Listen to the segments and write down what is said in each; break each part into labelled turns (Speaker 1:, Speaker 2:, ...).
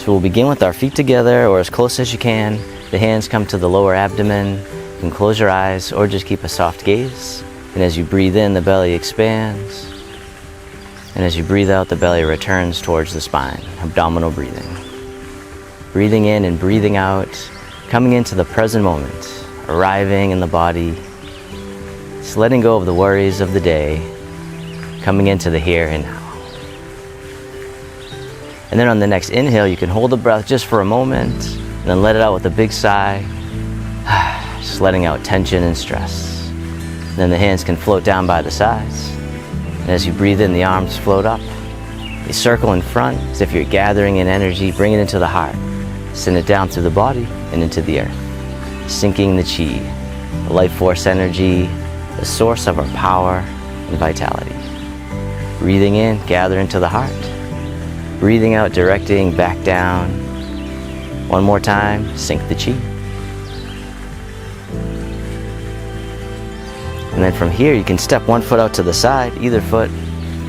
Speaker 1: So we'll begin with our feet together, or as close as you can. The hands come to the lower abdomen. You can close your eyes or just keep a soft gaze. And as you breathe in, the belly expands. And as you breathe out, the belly returns towards the spine, abdominal breathing. Breathing in and breathing out, coming into the present moment, arriving in the body, just letting go of the worries of the day, coming into the here and now. And then on the next inhale, you can hold the breath just for a moment, and then let it out with a big sigh, just letting out tension and stress. And then the hands can float down by the sides. And as you breathe in, the arms float up. You circle in front as if you're gathering in energy, bring it into the heart. Send it down through the body and into the earth, sinking the chi, the life force energy, the source of our power and vitality. Breathing in, gather into the heart. Breathing out, directing back down. One more time, sink the chi. And then from here, you can step one foot out to the side, either foot.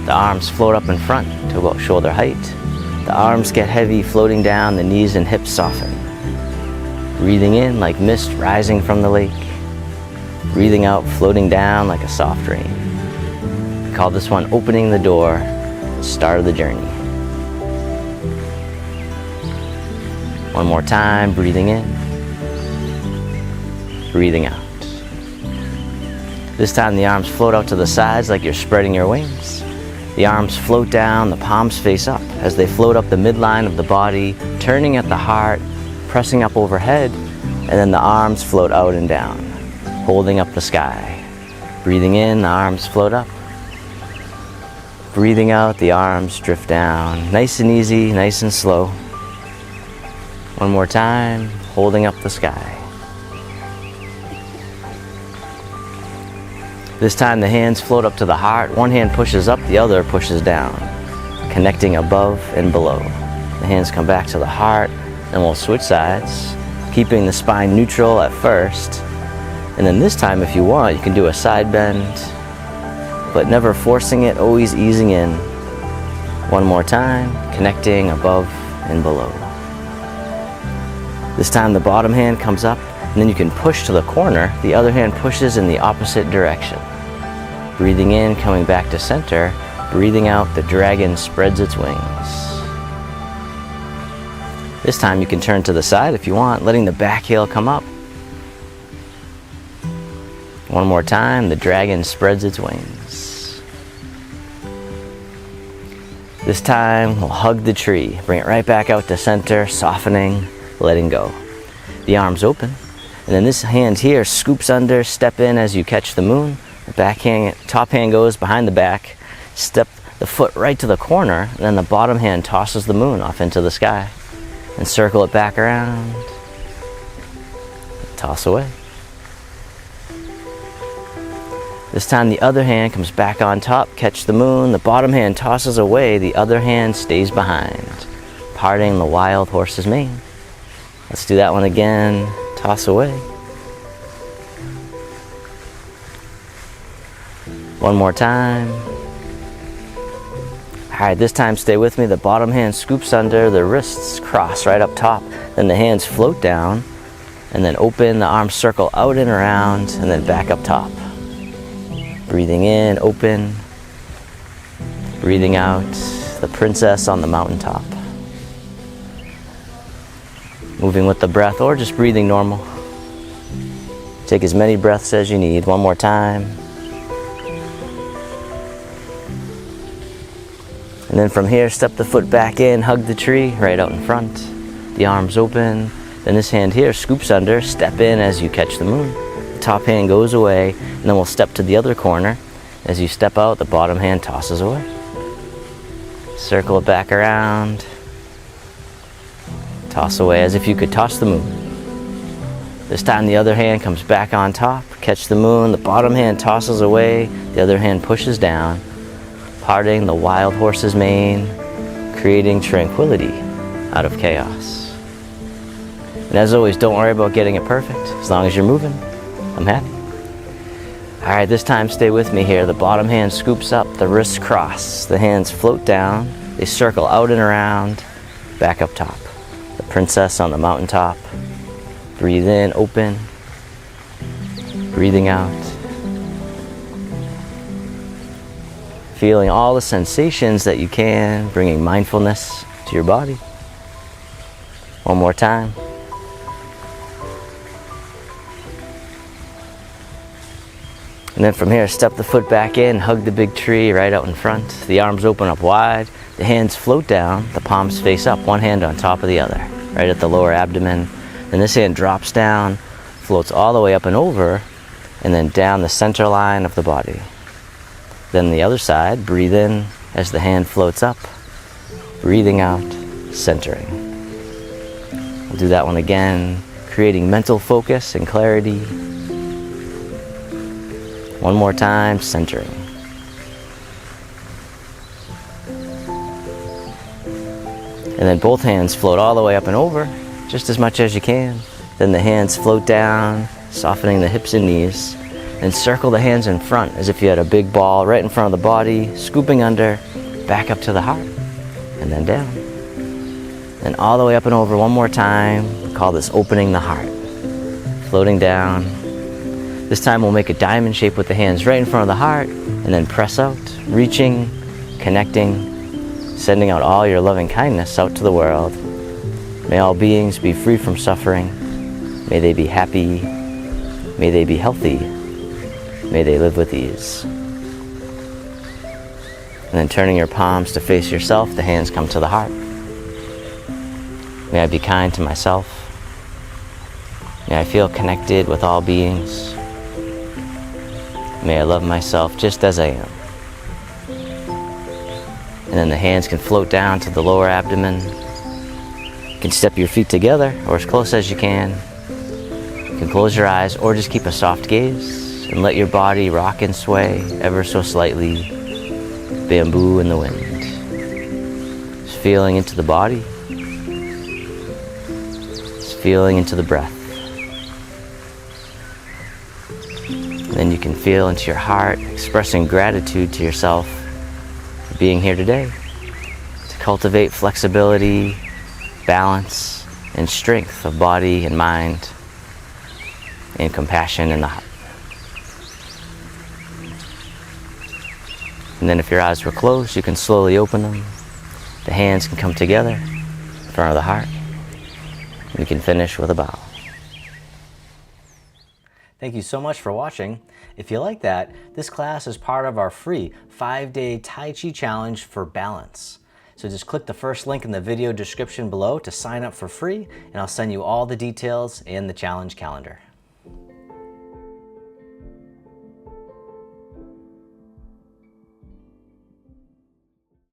Speaker 1: The arms float up in front to about shoulder height. The arms get heavy, floating down, the knees and hips soften. Breathing in like mist rising from the lake. Breathing out, floating down like a soft rain. We call this one opening the door, the start of the journey. One more time, breathing in, breathing out. This time the arms float out to the sides like you're spreading your wings. The arms float down, the palms face up as they float up the midline of the body, turning at the heart, pressing up overhead, and then the arms float out and down, holding up the sky. Breathing in, the arms float up. Breathing out, the arms drift down. Nice and easy, nice and slow. One more time, holding up the sky. This time the hands float up to the heart. One hand pushes up, the other pushes down, connecting above and below. The hands come back to the heart, and we'll switch sides, keeping the spine neutral at first. And then this time, if you want, you can do a side bend, but never forcing it, always easing in. One more time, connecting above and below. This time the bottom hand comes up, and then you can push to the corner. The other hand pushes in the opposite direction. Breathing in, coming back to center. Breathing out, the dragon spreads its wings. This time you can turn to the side if you want, letting the back heel come up. One more time, the dragon spreads its wings. This time we'll hug the tree. Bring it right back out to center, softening, letting go. The arms open, and then this hand here scoops under, step in as you catch the moon. The back hand, top hand goes behind the back, step the foot right to the corner, and then the bottom hand tosses the moon off into the sky. And circle it back around, toss away. This time the other hand comes back on top, catch the moon, the bottom hand tosses away, the other hand stays behind, parting the wild horse's mane. Let's do that one again. Toss away. One more time. All right, this time stay with me. The bottom hand scoops under, the wrists cross right up top. Then the hands float down, and then open, the arms circle out and around, and then back up top. Breathing in, open. Breathing out, the princess on the mountaintop. Moving with the breath, or just breathing normal. Take as many breaths as you need. One more time. And then from here, step the foot back in, hug the tree right out in front. The arms open. Then this hand here scoops under, step in as you catch the moon. The top hand goes away, and then we'll step to the other corner. As you step out, the bottom hand tosses away. Circle it back around. Toss away as if you could toss the moon. This time the other hand comes back on top, catch the moon, the bottom hand tosses away, the other hand pushes down, parting the wild horse's mane, creating tranquility out of chaos. And as always, don't worry about getting it perfect. As long as you're moving, I'm happy. All right, this time stay with me here. The bottom hand scoops up, the wrists cross, the hands float down, they circle out and around, back up top. the princess on the mountaintop. Breathe in, open. Breathing out. Feeling all the sensations that you can, bringing mindfulness to your body. One more time. And then from here, step the foot back in, hug the big tree right out in front. The arms open up wide, the hands float down, the palms face up, one hand on top of the other, right at the lower abdomen. Then this hand drops down, floats all the way up and over, and then down the center line of the body. Then the other side, breathe in as the hand floats up, breathing out, centering. We'll do that one again, creating mental focus and clarity. One more time, centering. And then both hands float all the way up and over, just as much as you can. Then the hands float down, softening the hips and knees. And circle the hands in front as if you had a big ball right in front of the body, scooping under, back up to the heart, and then down. Then all the way up and over one more time. We call this opening the heart. Floating down. This time we'll make a diamond shape with the hands right in front of the heart, and then press out, reaching, connecting, sending out all your loving kindness out to the world. May all beings be free from suffering. May they be happy. May they be healthy. May they live with ease. And then turning your palms to face yourself, the hands come to the heart. May I be kind to myself. May I feel connected with all beings. May I love myself just as I am. And then the hands can float down to the lower abdomen. You can step your feet together or as close as you can. You can close your eyes or just keep a soft gaze and let your body rock and sway ever so slightly. Bamboo in the wind. Just feeling into the body. Just feeling into the breath. Then you can feel into your heart, expressing gratitude to yourself for being here today, to cultivate flexibility, balance, and strength of body and mind, and compassion in the heart. And then if your eyes were closed, you can slowly open them. The hands can come together in front of the heart. We can finish with a bow. Thank you so much for watching. If you like that, this class is part of our free 5-day Tai Chi challenge for balance. So just click the first link in the video description below to sign up for free, and I'll send you all the details and the challenge calendar.